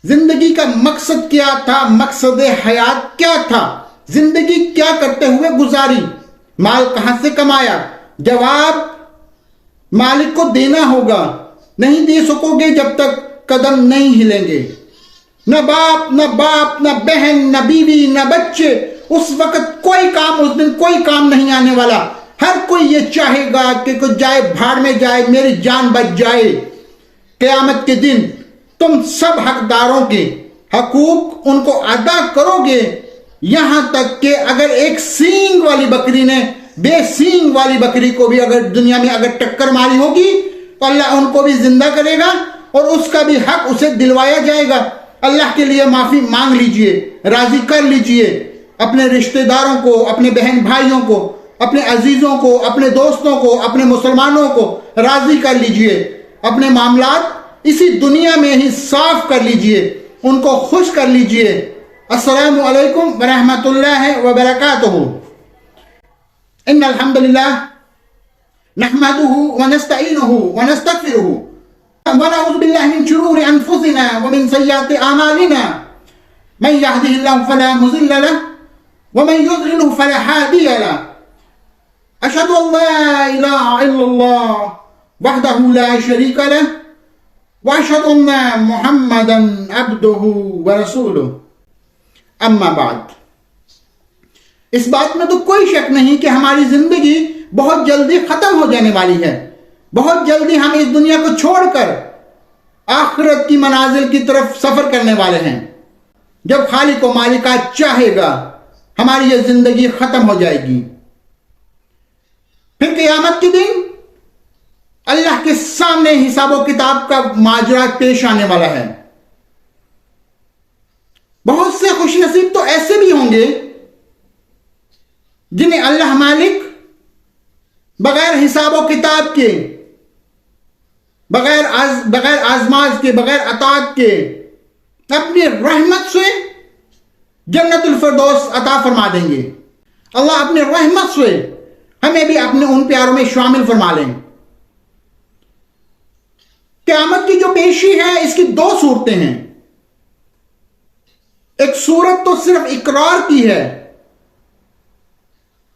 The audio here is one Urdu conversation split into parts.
زندگی کا مقصد کیا تھا، مقصد حیات کیا تھا، زندگی کیا کرتے ہوئے گزاری، مال کہاں سے کمایا؟ جواب مالک کو دینا ہوگا، نہیں دے سکو گے جب تک قدم نہیں ہلیں گے۔ نہ باپ نہ بہن نہ بیوی نہ بچے، اس وقت کوئی کام، اس دن کوئی کام نہیں آنے والا۔ ہر کوئی یہ چاہے گا کہ کچھ جائے بھاڑ میں جائے، میری جان بچ جائے۔ قیامت کے دن تم سب حقداروں کے حقوق ان کو ادا کرو گے، یہاں تک کہ اگر ایک سینگ والی بکری نے بے سینگ والی بکری کو بھی اگر دنیا میں اگر ٹکر ماری ہوگی تو اللہ ان کو بھی زندہ کرے گا اور اس کا بھی حق اسے دلوایا جائے گا۔ اللہ کے لیے معافی مانگ لیجئے، راضی کر لیجئے اپنے رشتہ داروں کو، اپنے بہن بھائیوں کو، اپنے عزیزوں کو، اپنے دوستوں کو، اپنے مسلمانوں کو راضی کر لیجئے، اپنے معاملات اسی دنیا میں ہی صاف کر لیجئے، ان کو خوش کر لیجئے۔ السلام علیکم ورحمۃ اللہ وبرکاتہ۔ ان الحمد للہ نحمده ونستعینه ونستغفره ونعوذ باللہ من شرور انفسنا ومن سیئات اعمالنا، من يهده الله فلا مضل له ومن يضلل فلا هادي له، اشهد ان لا اله الا الله وحده لا شريك له واشهد ان محمدا عبده ورسوله۔ اما بعد، اس بات میں تو کوئی شک نہیں کہ ہماری زندگی بہت جلدی ختم ہو جانے والی ہے۔ بہت جلدی ہم اس دنیا کو چھوڑ کر آخرت کی منازل کی طرف سفر کرنے والے ہیں۔ جب خالق و مالکات چاہے گا ہماری یہ زندگی ختم ہو جائے گی، پھر قیامت کے دن اللہ کے سامنے حساب و کتاب کا ماجرا پیش آنے والا ہے۔ بہت سے خوش نصیب تو ایسے بھی ہوں گے جنہیں اللہ مالک بغیر حساب و کتاب کے، بغیر آزمائش کے، بغیر اطاعت کے اپنی رحمت سے جنت الفردوس عطا فرما دیں گے۔ اللہ اپنی رحمت سے ہمیں بھی اپنے ان پیاروں میں شامل فرما لیں۔ قیامت کی جو پیشی ہے اس کی دو صورتیں ہیں۔ ایک صورت تو صرف اقرار کی ہے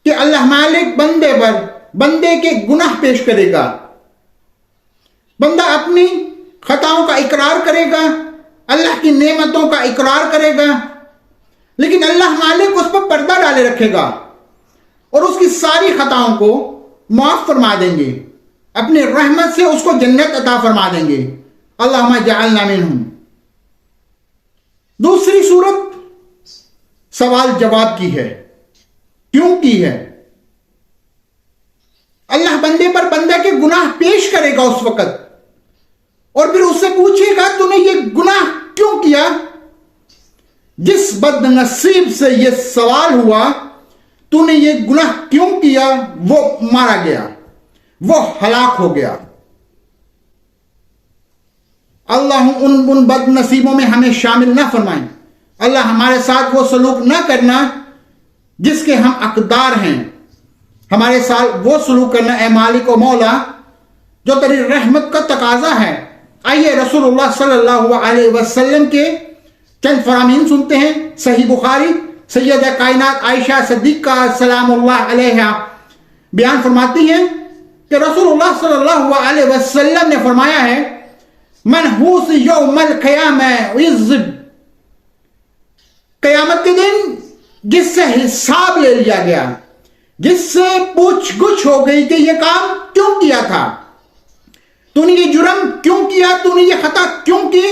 کہ اللہ مالک بندے پر بندے کے گناہ پیش کرے گا، بندہ اپنی خطاؤں کا اقرار کرے گا، اللہ کی نعمتوں کا اقرار کرے گا، لیکن اللہ مالک اس پر پردہ ڈالے رکھے گا اور اس کی ساری خطاؤں کو معاف فرما دیں گے، اپنی رحمت سے اس کو جنت عطا فرما دیں گے۔ اللہم جعلنا منہم۔ دوسری صورت سوال جواب کی ہے۔ کیوں کی ہے؟ اللہ بندے پر بندہ کے گناہ پیش کرے گا اس وقت، اور پھر اس سے پوچھے گا تو نے یہ گناہ کیوں کیا؟ جس بد نصیب سے یہ سوال ہوا تو نے یہ گناہ کیوں کیا، وہ مارا گیا، وہ ہلاک ہو گیا۔ اللہ ان بد نصیبوں میں ہمیں شامل نہ فرمائیں۔ اللہ ہمارے ساتھ وہ سلوک نہ کرنا جس کے ہم حقدار ہیں، ہمارے ساتھ وہ سلوک کرنا اے مالک و مولا جو تیری رحمت کا تقاضا ہے۔ آئیے رسول اللہ صلی اللہ علیہ وسلم کے چند فرامین سنتے ہیں۔ صحیح بخاری، سیدہ کائنات عائشہ صدیقہ سلام اللہ علیہا بیان فرماتی ہیں کہ رسول اللہ صلی اللہ علیہ وسلم نے فرمایا ہے، منحوس یوم القیامہ عزب، قیامت کے دن جس سے حساب لے لیا گیا، جس سے پوچھ گچھ ہو گئی کہ یہ کام کیوں کیا تھا، تو نے یہ جرم کیوں کیا، تو نے یہ خطا کیوں کی،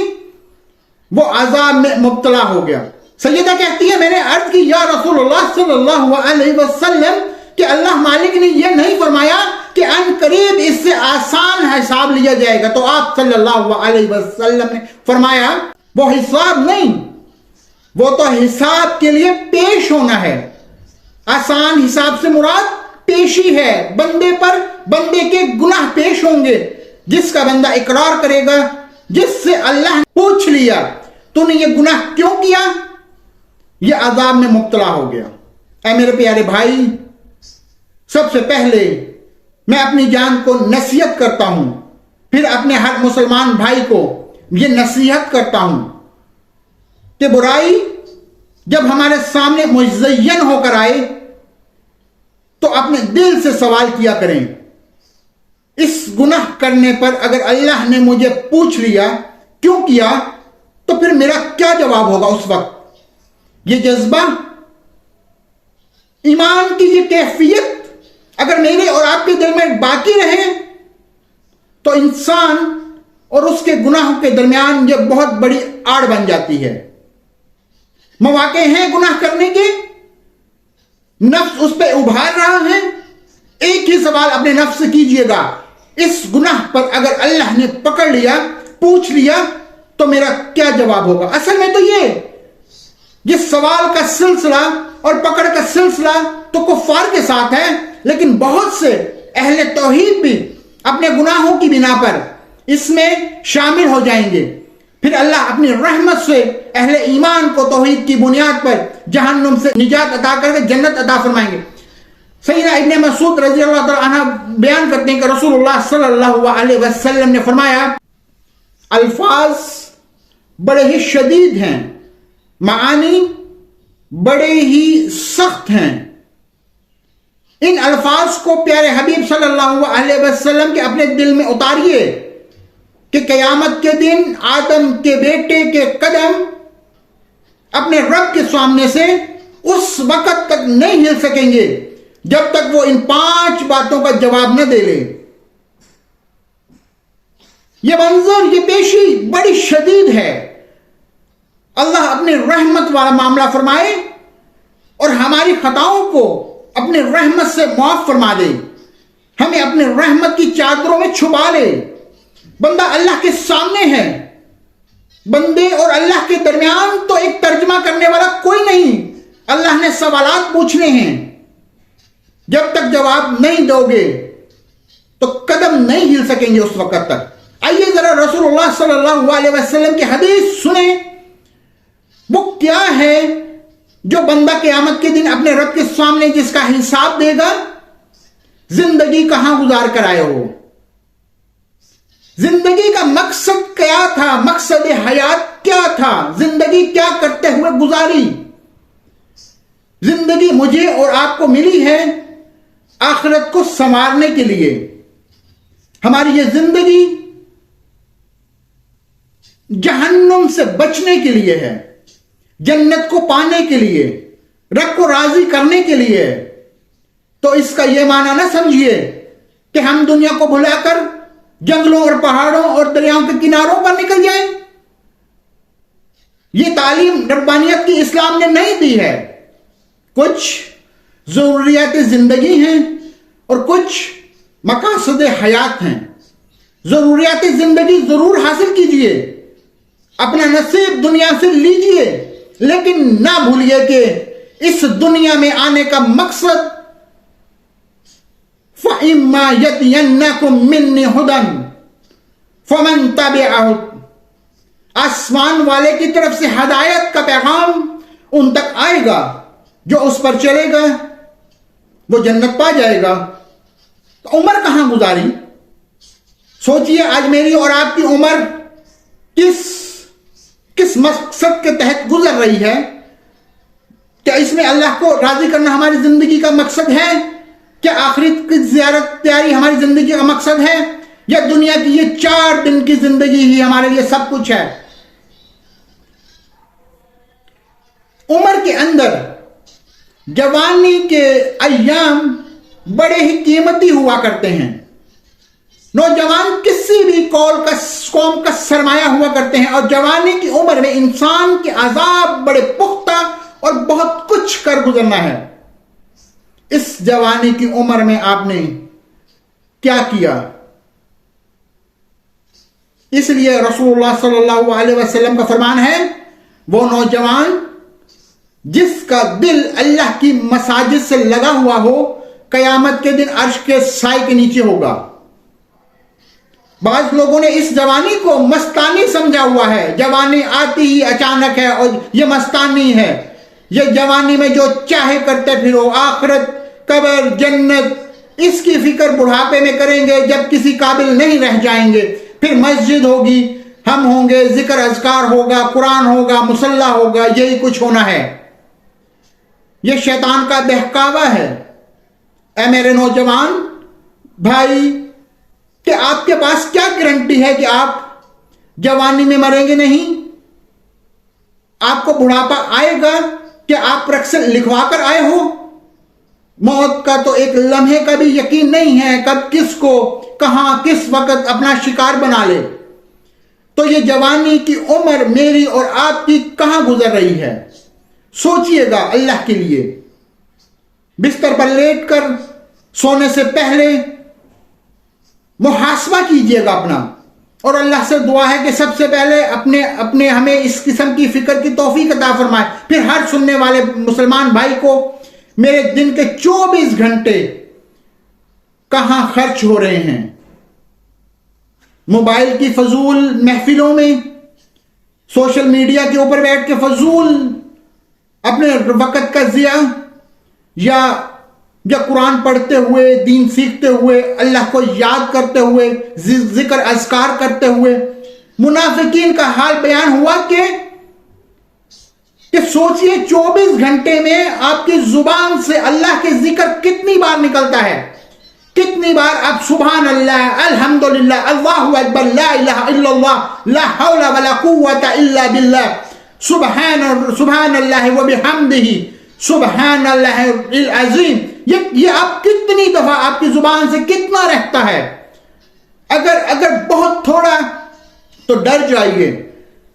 وہ عذاب میں مبتلا ہو گیا۔ سیدہ کہتی ہے میں نے عرض کی یا رسول اللہ صلی اللہ علیہ وسلم کہ اللہ مالک نے یہ نہیں فرمایا کہ ان قریب اس سے آسان حساب لیا جائے گا؟ تو آپ صلی اللہ علیہ وسلم نے فرمایا وہ حساب نہیں، وہ تو حساب کے لیے پیش ہونا ہے۔ آسان حساب سے مراد پیشی ہے، بندے پر بندے کے گناہ پیش ہوں گے، جس کا بندہ اقرار کرے گا، جس سے اللہ نے پوچھ لیا تو نے یہ گناہ کیوں کیا، یہ عذاب میں مبتلا ہو گیا۔ اے میرے پیارے بھائی، سب سے پہلے میں اپنی جان کو نصیحت کرتا ہوں، پھر اپنے ہر مسلمان بھائی کو یہ نصیحت کرتا ہوں کہ برائی جب ہمارے سامنے مزین ہو کر آئے تو اپنے دل سے سوال کیا کریں، اس گناہ کرنے پر اگر اللہ نے مجھے پوچھ لیا کیوں کیا تو پھر میرا کیا جواب ہوگا اس وقت؟ یہ جذبہ، ایمان کی یہ کیفیت اگر میرے اور آپ کے دل میں باقی رہے تو انسان اور اس کے گناہوں کے درمیان یہ بہت بڑی آڑ بن جاتی ہے۔ مواقع ہیں گناہ کرنے کے، نفس اس پہ ابھار رہا ہے، ایک ہی سوال اپنے نفس سے کیجئے گا، اس گناہ پر اگر اللہ نے پکڑ لیا، پوچھ لیا تو میرا کیا جواب ہوگا؟ اصل میں تو یہ سوال کا سلسلہ اور پکڑ کا سلسلہ تو کفار کے ساتھ ہے، لیکن بہت سے اہل توحید بھی اپنے گناہوں کی بنا پر اس میں شامل ہو جائیں گے، پھر اللہ اپنی رحمت سے اہل ایمان کو توحید کی بنیاد پر جہنم سے نجات عطا کر کے جنت عطا فرمائیں گے۔ سیدنا ابن مسعود رضی اللہ تعالیٰ عنہ بیان کرتے ہیں کہ رسول اللہ صلی اللہ علیہ وسلم نے فرمایا، الفاظ بڑے ہی شدید ہیں، معانی بڑے ہی سخت ہیں، ان الفاظ کو پیارے حبیب صلی اللہ علیہ وسلم کے اپنے دل میں اتاریے کہ قیامت کے دن آدم کے بیٹے کے قدم اپنے رب کے سامنے سے اس وقت تک نہیں ہل سکیں گے جب تک وہ ان 5 باتوں کا جواب نہ دے لے۔ یہ منظر، یہ پیشی بڑی شدید ہے۔ اللہ اپنے رحمت والا معاملہ فرمائے اور ہماری خطاؤں کو اپنے رحمت سے معاف فرما دے، ہمیں اپنے رحمت کی چادروں میں چھپا لے۔ بندہ اللہ کے سامنے ہے، بندے اور اللہ کے درمیان تو ایک ترجمہ کرنے والا کوئی نہیں، اللہ نے سوالات پوچھنے ہیں، جب تک جواب نہیں دو گے تو قدم نہیں ہل سکیں گے اس وقت تک۔ آئیے ذرا رسول اللہ صلی اللہ علیہ وسلم کی حدیث سنیں، وہ کیا ہے جو بندہ قیامت کے دن اپنے رب کے سامنے جس کا حساب دے گا؟ زندگی کہاں گزار کر آئے ہو، زندگی کا مقصد کیا تھا، مقصد حیات کیا تھا، زندگی کیا کرتے ہوئے گزاری؟ زندگی مجھے اور آپ کو ملی ہے آخرت کو سنوارنے کے لیے۔ ہماری یہ زندگی جہنم سے بچنے کے لیے ہے، جنت کو پانے کے لیے، رب کو راضی کرنے کے لیے۔ تو اس کا یہ معنی نہ سمجھیے کہ ہم دنیا کو بھلا کر جنگلوں اور پہاڑوں اور دریاؤں کے کناروں پر نکل جائیں۔ یہ تعلیم ربانیت کی اسلام نے نہیں دی ہے۔ کچھ ضروریات زندگی ہیں اور کچھ مقاصد حیات ہیں۔ ضروریات زندگی ضرور حاصل کیجئے، اپنا نصیب دنیا سے لیجئے، لیکن نہ بھولیے کہ اس دنیا میں آنے کا مقصد فَإِمَّا يَأْتِيَنَّكُم مِّنِّي هُدًى فَمَن تَبِعَ هُدَايَ، آسمان والے کی طرف سے ہدایت کا پیغام ان تک آئے گا، جو اس پر چلے گا وہ جنت پا جائے گا۔ تو عمر کہاں گزاری؟ سوچئے آج میری اور آپ کی عمر کس مقصد کے تحت گزر رہی ہے؟ کیا اس میں اللہ کو راضی کرنا ہماری زندگی کا مقصد ہے؟ کیا آخرت کی زیارت تیاری ہماری زندگی کا مقصد ہے؟ یا دنیا کی یہ 4 دن کی زندگی ہی ہمارے لیے سب کچھ ہے؟ عمر کے اندر جوانی کے ایام بڑے ہی قیمتی ہوا کرتے ہیں۔ نوجوان کسی بھی قوم کا سرمایہ ہوا کرتے ہیں، اور جوانی کی عمر میں انسان کے عذاب بڑے پختہ اور بہت کچھ کر گزرنا ہے۔ اس جوانی کی عمر میں آپ نے کیا کیا؟ اس لیے رسول اللہ صلی اللہ علیہ وسلم کا فرمان ہے، وہ نوجوان جس کا دل اللہ کی مساجد سے لگا ہوا ہو، قیامت کے دن عرش کے سائے کے نیچے ہوگا۔ بعض لوگوں نے اس جوانی کو مستانی سمجھا ہوا ہے، جوانی آتی ہی اچانک ہے اور یہ مستانی ہے، یہ جوانی میں جو چاہے کرتے پھرو، آخرت، قبر، جنت، اس کی فکر بڑھاپے میں کریں گے جب کسی قابل نہیں رہ جائیں گے، پھر مسجد ہوگی، ہم ہوں گے, ذکر اذکار ہوگا, قرآن ہوگا, مصلی ہوگا, یہی کچھ ہونا ہے. یہ شیطان کا بہکاوا ہے. اے میرے نوجوان بھائی, کہ آپ کے پاس کیا گارنٹی ہے کہ آپ جوانی میں مریں گے نہیں؟ آپ کو بڑھاپا آئے گا کہ آپ رقص لکھوا کر آئے ہو؟ موت کا تو ایک لمحے کا بھی یقین نہیں ہے, کب کس کو کہاں کس وقت اپنا شکار بنا لے. تو یہ جوانی کی عمر میری اور آپ کی کہاں گزر رہی ہے؟ سوچئے گا اللہ کے لیے. بستر پر لیٹ کر سونے سے پہلے محاسبہ کیجئے گا اپنا, اور اللہ سے دعا ہے کہ سب سے پہلے اپنے ہمیں اس قسم کی فکر کی توفیق عطا فرمائے. پھر ہر سننے والے مسلمان بھائی کو میرے دن کے 24 گھنٹے کہاں خرچ ہو رہے ہیں؟ موبائل کی فضول محفلوں میں, سوشل میڈیا کے اوپر بیٹھ کے فضول اپنے وقت کا ضیاع, یا قرآن پڑھتے ہوئے, دین سیکھتے ہوئے, اللہ کو یاد کرتے ہوئے, ذکر اذکار کرتے ہوئے. منافقین کا حال بیان ہوا کہ سوچئے 24 گھنٹے میں آپ کی زبان سے اللہ کے ذکر کتنی بار نکلتا ہے؟ کتنی بار آپ سبحان اللہ, الحمدللہ, اللہ اکبر, لا الہ الا اللہ, لا حول ولا قوت الا باللہ, سبحان اللہ وبحمدہ, سبحان اللہ العظیم. یہ آپ کتنی دفعہ آپ کی زبان سے کتنا رہتا ہے؟ اگر بہت تھوڑا تو ڈر جائیے.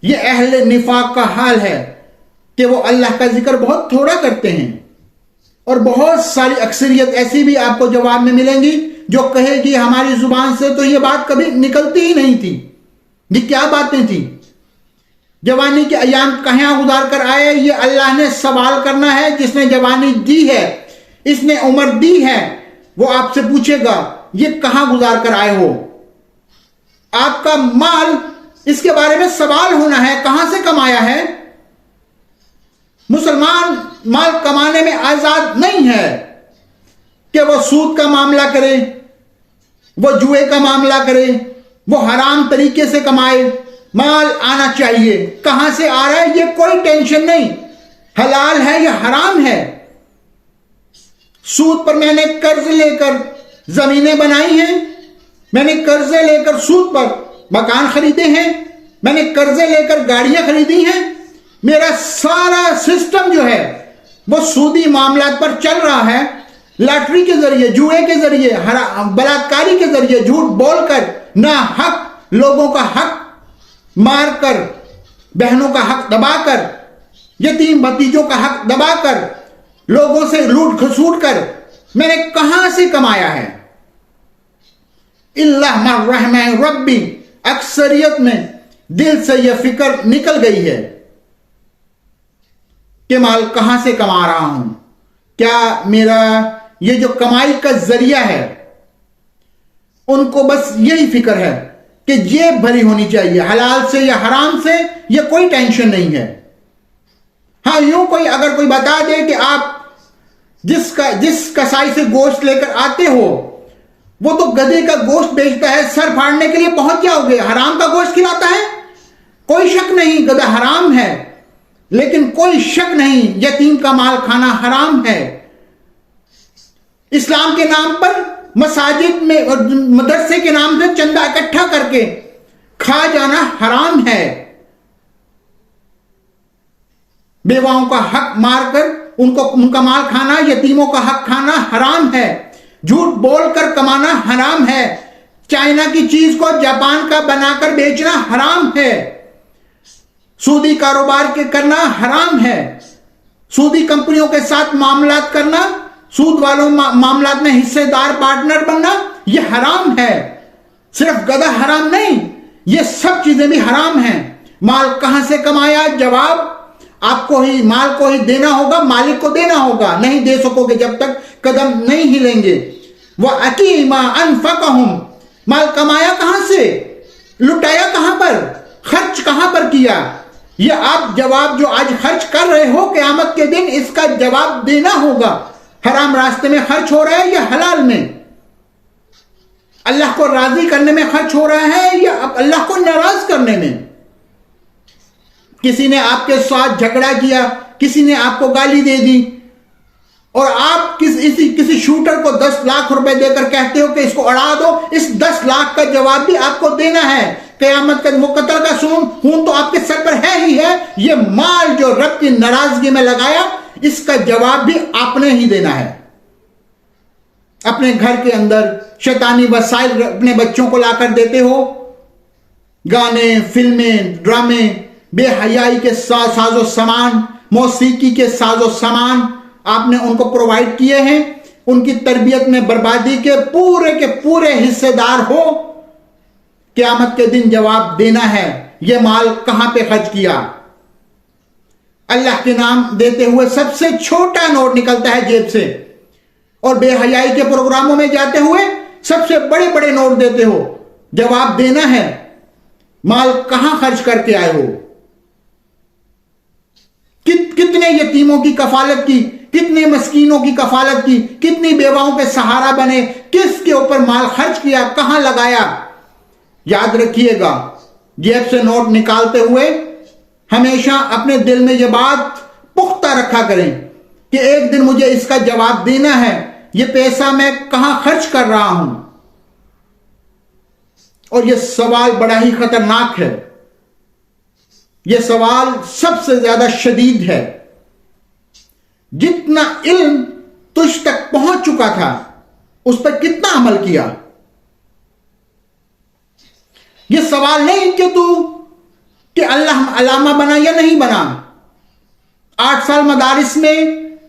یہ اہل نفاق کا حال ہے کہ وہ اللہ کا ذکر بہت تھوڑا کرتے ہیں, اور بہت ساری اکثریت ایسی بھی آپ کو جواب میں ملیں گی جو کہے گی ہماری زبان سے تو یہ بات کبھی نکلتی ہی نہیں تھی. یہ کیا باتیں تھیں؟ جوانی کے ایام کہاں گزار کر آئے, یہ اللہ نے سوال کرنا ہے. جس نے جوانی دی ہے, اس نے عمر دی ہے, وہ آپ سے پوچھے گا یہ کہاں گزار کر آئے ہو. آپ کا مال, اس کے بارے میں سوال ہونا ہے, کہاں سے کمایا ہے. مسلمان مال کمانے میں آزاد نہیں ہے کہ وہ سود کا معاملہ کرے, وہ جوئے کا معاملہ کرے, وہ حرام طریقے سے کمائے. مال آنا چاہیے, کہاں سے آ رہا ہے یہ کوئی ٹینشن نہیں, حلال ہے یا حرام ہے. سود پر میں نے قرض لے کر زمینیں بنائی ہیں, میں نے قرضے لے کر سود پر مکان خریدے ہیں, میں نے قرضے لے کر گاڑیاں خریدی ہیں. میرا سارا سسٹم جو ہے وہ سودی معاملات پر چل رہا ہے. لاٹری کے ذریعے, جوئے کے ذریعے, بلاکاری کے ذریعے, جھوٹ بول کر, ناحق لوگوں کا حق مار کر, بہنوں کا حق دبا کر, یتیم بھتیجوں کا حق دبا کر, لوگوں سے لوٹ کھسوٹ کر میں نے کہاں سے کمایا ہے؟ اللہ من رحم ربی, اکثریت میں دل سے یہ فکر نکل گئی ہے کہ مال کہاں سے کما رہا ہوں. کیا میرا یہ جو کمائی کا ذریعہ ہے, ان کو بس یہی فکر ہے کہ جیب بھری ہونی چاہیے, حلال سے یا حرام سے یہ کوئی ٹینشن نہیں ہے. ہاں یوں اگر کوئی بتا دے کہ آپ جس کسائی سے گوشت لے کر آتے ہو وہ تو گدھے کا گوشت بیچتا ہے, سر پھاڑنے کے لیے پہنچ جاؤ گے, حرام کا گوشت کھلاتا ہے. کوئی شک نہیں گدھا حرام ہے, لیکن کوئی شک نہیں یتیم کا مال کھانا حرام ہے. اسلام کے نام پر مساجد میں اور مدرسے کے نام سے چندہ اکٹھا کر کے کھا جانا حرام ہے. بیواؤں کا حق مار کر ان کا مال کھانا, یتیموں کا حق کھانا حرام ہے. جھوٹ بول کر کمانا حرام ہے. چائنا کی چیز کو جاپان کا بنا کر بیچنا حرام ہے. سودی کاروبار کے کرنا حرام ہے. سودی کمپنیوں کے ساتھ معاملات کرنا, سود والوں معاملات میں حصے دار پارٹنر بننا, یہ حرام ہے. صرف گدھا حرام نہیں, یہ سب چیزیں بھی حرام ہیں. مال کہاں سے کمایا؟ جواب آپ کو ہی, مال کو ہی دینا ہوگا, مالک کو دینا ہوگا. نہیں دے سکو گے جب تک قدم نہیں ہلیں گے. وَأَقِيمَ أَنفَقَهُمْ, مال کمایا کہاں سے, لٹایا کہاں پر, خرچ کہاں پر کیا؟ یہ آپ جواب جو آج خرچ کر رہے ہو قیامت کے دن اس کا جواب دینا ہوگا. حرام راستے میں خرچ ہو رہا ہے یا حلال میں؟ اللہ کو راضی کرنے میں خرچ ہو رہا ہے یا اللہ کو ناراض کرنے میں؟ کسی نے آپ کے ساتھ جھگڑا کیا، کسی نے آپ کو گالی دے دی، اور آپ کسی شوٹر کو 10 لاکھ روپے دے کر کہتے ہو کہ اس کو اڑا دو، اس 10 لاکھ کا جواب بھی آپ کو دینا ہے۔ قیامت کا مقتل کا خون تو آپ کے سر پر ہے ہی ہے، یہ مال جو رب کی ناراضگی میں لگایا اس کا جواب بھی آپ نے ہی دینا ہے۔ اپنے گھر کے اندر شیطانی وسائل اپنے بچوں کو لا کر دیتے ہو، گانے، فلمیں، ڈرامے، بے حیائی کے ساز و سامان، موسیقی کے ساز و سامان آپ نے ان کو پرووائڈ کیے ہیں، ان کی تربیت میں بربادی کے پورے حصے دار ہو۔ قیامت کے دن جواب دینا ہے، یہ مال کہاں پہ خرچ کیا؟ اللہ کے نام دیتے ہوئے سب سے چھوٹا نوٹ نکلتا ہے جیب سے، اور بے حیائی کے پروگراموں میں جاتے ہوئے سب سے بڑے بڑے نوٹ دیتے ہو۔ جواب دینا ہے، مال کہاں خرچ کر کے آئے ہو؟ کتنے یتیموں کی کفالت کی، کتنے مسکینوں کی کفالت کی، کتنی بیواؤں کے سہارا بنے، کس کے اوپر مال خرچ کیا، کہاں لگایا؟ یاد رکھیے گا، جیب سے نوٹ نکالتے ہوئے ہمیشہ اپنے دل میں یہ بات پختہ رکھا کریں کہ ایک دن مجھے اس کا جواب دینا ہے، یہ پیسہ میں کہاں خرچ کر رہا ہوں۔ اور یہ سوال بڑا ہی خطرناک ہے، یہ سوال سب سے زیادہ شدید ہے۔ جتنا علم تجھ تک پہنچ چکا تھا اس پر کتنا عمل کیا؟ یہ سوال نہیں کہ اللہ علامہ بنا یا نہیں بنا، 8 سال مدارس میں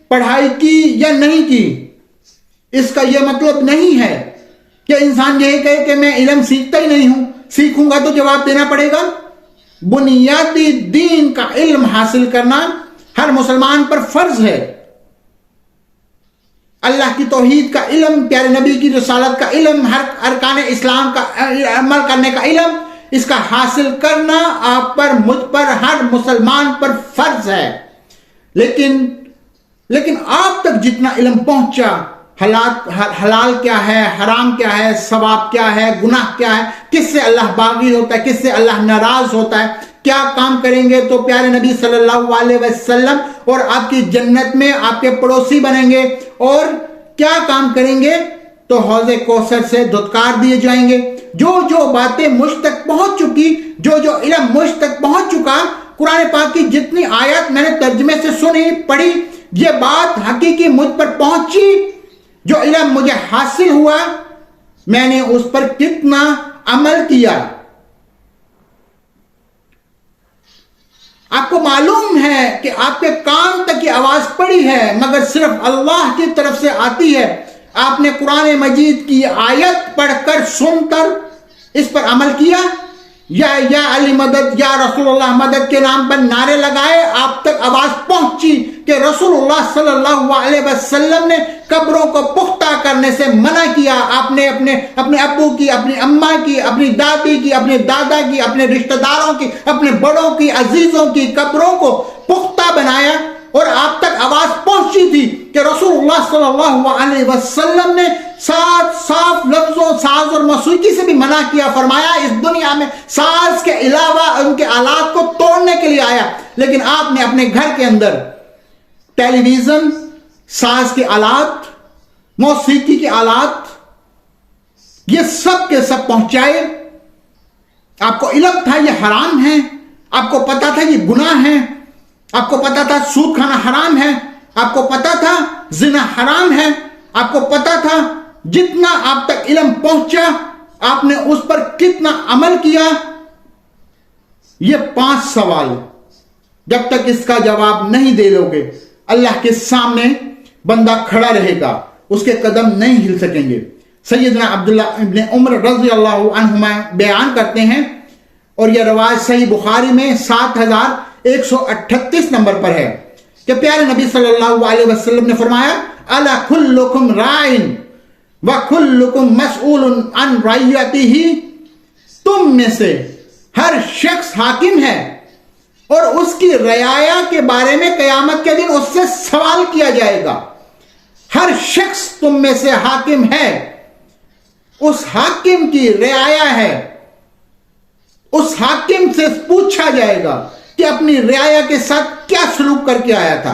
پڑھائی کی یا نہیں کی، اس کا یہ مطلب نہیں ہے کہ انسان یہ کہے کہ میں علم سیکھتا ہی نہیں ہوں، سیکھوں گا تو جواب دینا پڑے گا۔ بنیادی دین کا علم حاصل کرنا ہر مسلمان پر فرض ہے۔ اللہ کی توحید کا علم، پیارے نبی کی رسالت کا علم، ہر ارکان اسلام کا عمل کرنے کا علم، اس کا حاصل کرنا آپ پر، مجھ پر، ہر مسلمان پر فرض ہے۔ لیکن آپ تک جتنا علم پہنچا، حلال کیا ہے، حرام کیا ہے، ثواب کیا ہے، گناہ کیا ہے، کس سے اللہ باغی ہوتا ہے، کس سے اللہ ناراض ہوتا ہے، کیا کام کریں گے تو پیارے نبی صلی اللہ علیہ وسلم اور آپ کی جنت میں آپ کے پڑوسی بنیں گے، اور کیا کام کریں گے تو حوض کوثر سے دھتکار دیے جائیں گے۔ جو باتیں مجھ تک پہنچ چکی، جو علم مجھ تک پہنچ چکا، قرآن پاک کی جتنی آیات میں نے ترجمے سے سنی، پڑھی، یہ بات حقیقی مجھ پر پہنچی، جو علم مجھے حاصل ہوا، میں نے اس پر کتنا عمل کیا۔ آپ کو معلوم ہے کہ آپ کے کان تک کی آواز پڑی ہے مگر صرف اللہ کی طرف سے آتی ہے۔ آپ نے قرآن مجید کی آیت پڑھ کر، سن کر اس پر عمل کیا، یا علی مدد، یا رسول اللہ مدد کے نام پر نعرے لگائے، آپ تک آواز پہنچی کہ رسول اللہ صلی اللہ علیہ وسلم نے قبروں کو پختہ کرنے سے منع کیا، آپ نے اپنے ابو کی، اپنی اماں کی، اپنی دادی کی، اپنے دادا کی، اپنے رشتہ داروں کی، اپنے بڑوں کی، عزیزوں کی قبروں کو پختہ بنایا، اور آپ تک آواز پہنچی تھی کہ رسول اللہ صلی اللہ علیہ وسلم نے صاف لفظوں، ساز اور موسیقی سے بھی منع کیا، فرمایا اس دنیا میں ساز کے علاوہ ان کے آلات کو توڑنے کے لیے آیا، لیکن آپ نے اپنے گھر کے اندر ٹیلی ویژن، ساز کے آلات، موسیقی کے آلات، یہ سب کے سب پہنچائے۔ آپ کو علم تھا یہ حرام ہے، آپ کو پتا تھا یہ گناہ ہے، آپ کو پتا تھا سود کھانا حرام ہے، آپ کو پتا تھا زنا حرام ہے، آپ کو پتا تھا، جتنا آپ تک علم پہنچا آپ نے اس پر کتنا عمل کیا۔ یہ 5 سوال جب تک اس کا جواب نہیں دے لو گے، اللہ کے سامنے بندہ کھڑا رہے گا، اس کے قدم نہیں ہل سکیں گے۔ سیدنا عبداللہ ابن عمر رضی اللہ عنہما بیان کرتے ہیں، اور یہ روایت صحیح بخاری میں 7138 نمبر پر ہے کہ پیارے نبی صلی اللہ علیہ وسلم نے فرمایا، الا کلکم رائن وکلکم مسئول عن رعیتہ، تم میں سے ہر شخص حاکم ہے اور اس کی رعایا کے بارے میں قیامت کے دن اس سے سوال کیا جائے گا۔ ہر شخص تم میں سے حاکم ہے، اس حاکم کی رعایا ہے، اس حاکم سے پوچھا جائے گا کہ اپنی رعایا کے ساتھ کیا سلوک کر کے آیا تھا۔